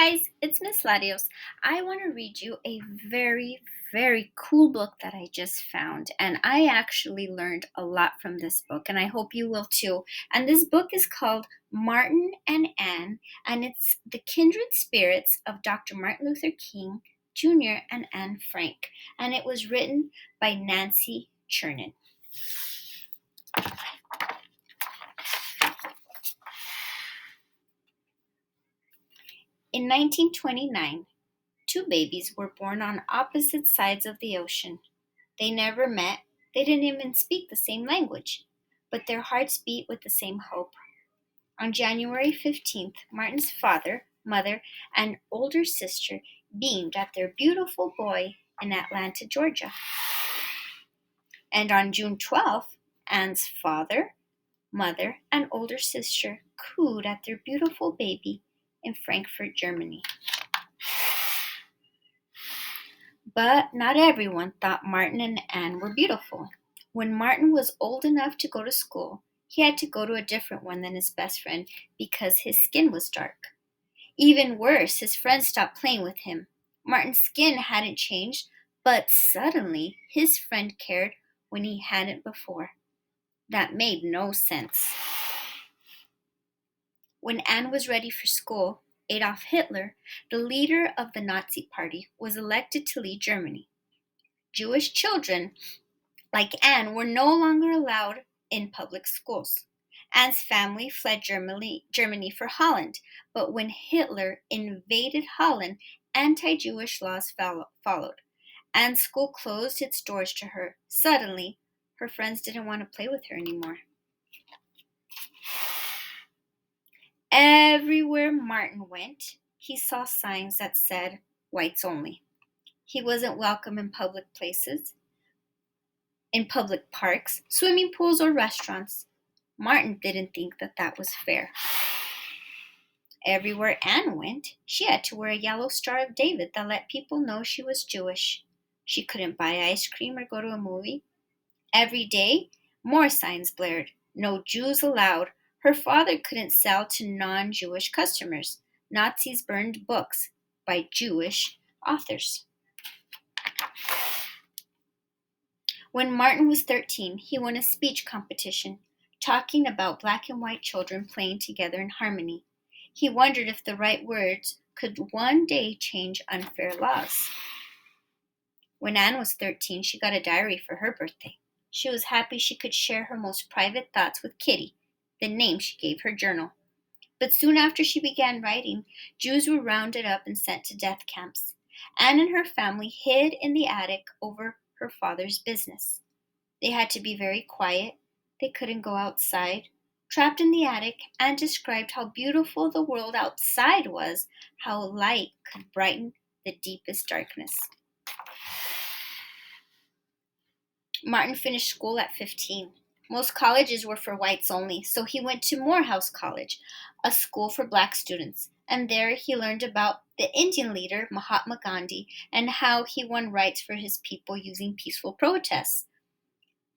guys, it's Miss Ladios. I want to read you a very, very cool book that I just found, and I actually learned a lot from this book, and I hope you will too. And this book is called Martin and Anne, and it's The Kindred Spirits of Dr. Martin Luther King Jr. and Anne Frank, and it was written by Nancy Chernin. In 1929, two babies were born on opposite sides of the ocean. They never met, they didn't even speak the same language, but their hearts beat with the same hope. On January 15th, Martin's father, mother, and older sister beamed at their beautiful boy in Atlanta, Georgia. And on June 12th, Anne's father, mother, and older sister cooed at their beautiful baby in Frankfurt, Germany. But not everyone thought Martin and Anne were beautiful. When Martin was old enough to go to school, he had to go to a different one than his best friend because his skin was dark. Even worse, his friends stopped playing with him. Martin's skin hadn't changed, but suddenly his friend cared when he hadn't before. That made no sense. When Anne was ready for school, Adolf Hitler, the leader of the Nazi Party, was elected to lead Germany. Jewish children, like Anne, were no longer allowed in public schools. Anne's family fled Germany for Holland, but when Hitler invaded Holland, anti-Jewish laws followed. Anne's school closed its doors to her. Suddenly, her friends didn't want to play with her anymore. Everywhere Martin went, he saw signs that said, "Whites only." He wasn't welcome in public places, in public parks, swimming pools, or restaurants. Martin didn't think that was fair. Everywhere Anne went, she had to wear a yellow Star of David that let people know she was Jewish. She couldn't buy ice cream or go to a movie. Every day, more signs blared. No Jews allowed. Her father couldn't sell to non-Jewish customers. Nazis burned books by Jewish authors. When Martin was 13, he won a speech competition talking about black and white children playing together in harmony. He wondered if the right words could one day change unfair laws. When Anne was 13, she got a diary for her birthday. She was happy she could share her most private thoughts with Kitty, the name she gave her journal. But soon after she began writing, Jews were rounded up and sent to death camps. Anne and her family hid in the attic over her father's business. They had to be very quiet. They couldn't go outside. Trapped in the attic, Anne described how beautiful the world outside was, how light could brighten the deepest darkness. Martin finished school at 15. Most colleges were for whites only, so he went to Morehouse College, a school for black students, and there he learned about the Indian leader Mahatma Gandhi and how he won rights for his people using peaceful protests.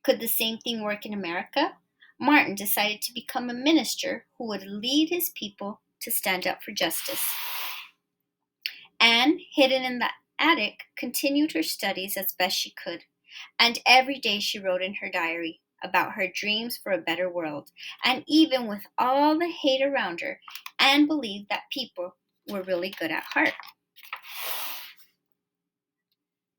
Could the same thing work in America? Martin decided to become a minister who would lead his people to stand up for justice. Anne, hidden in the attic, continued her studies as best she could, and every day she wrote in her diary about her dreams for a better world. And even with all the hate around her, Anne believed that people were really good at heart.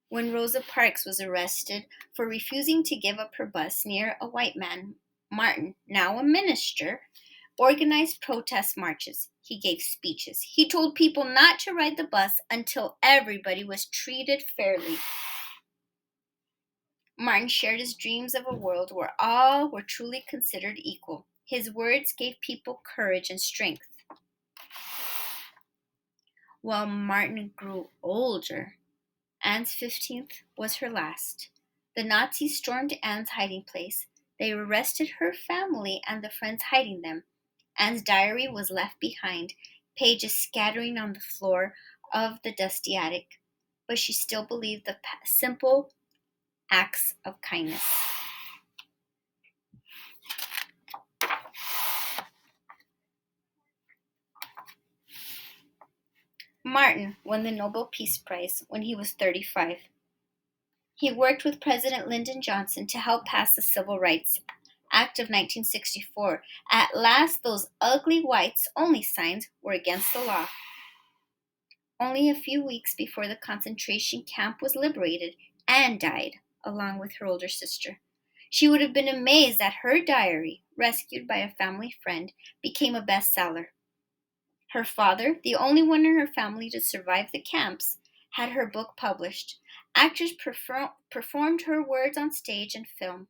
When Rosa Parks was arrested for refusing to give up her bus near a white man, Martin, now a minister, organized protest marches. He gave speeches. He told people not to ride the bus until everybody was treated fairly. Martin shared his dreams of a world where all were truly considered equal. His words gave people courage and strength. While Martin grew older, Anne's 15th was her last. The Nazis stormed Anne's hiding place. They arrested her family and the friends hiding them. Anne's diary was left behind, pages scattering on the floor of the dusty attic, but she still believed the simple acts of kindness. Martin won the Nobel Peace Prize when he was 35. He worked with President Lyndon Johnson to help pass the Civil Rights Act of 1964. At last, those ugly whites only signs were against the law. Only a few weeks before the concentration camp was liberated, Anne died, along with her older sister. She would have been amazed that her diary, rescued by a family friend, became a bestseller. Her father, the only one in her family to survive the camps, had her book published. Actors performed her words on stage and film.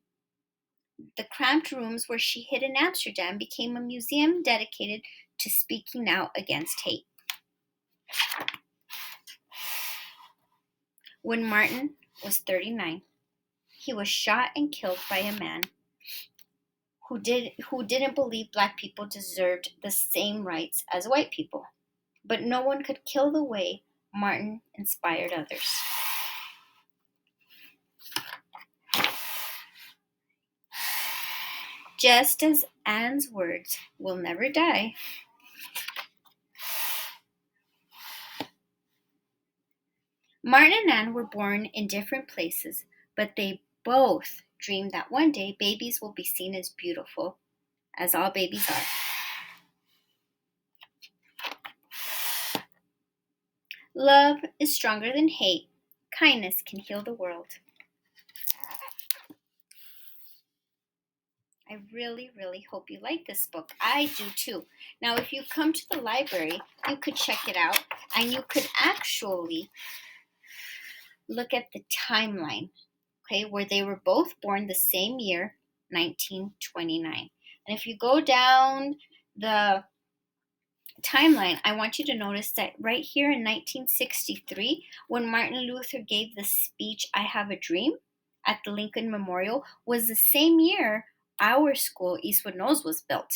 The cramped rooms where she hid in Amsterdam became a museum dedicated to speaking out against hate. When Martin was 39, he was shot and killed by a man who didn't believe black people deserved the same rights as white people. But no one could kill the way Martin inspired others. Just as Anne's words will never die, Martin and Anne were born in different places, but they both dreamed that one day babies will be seen as beautiful, as all babies are. Love is stronger than hate. Kindness can heal the world. I really, really hope you like this book. I do too. Now, if you come to the library, you could check it out, and you could actually look at the timeline, okay, where they were both born the same year, 1929. And if you go down the timeline, I want you to notice that right here in 1963, when Martin Luther gave the speech, I Have a Dream, at the Lincoln Memorial, was the same year our school, Eastwood Knowles, was built.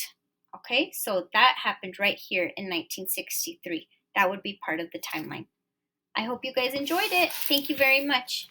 Okay, so that happened right here in 1963. That would be part of the timeline. I hope you guys enjoyed it. Thank you very much.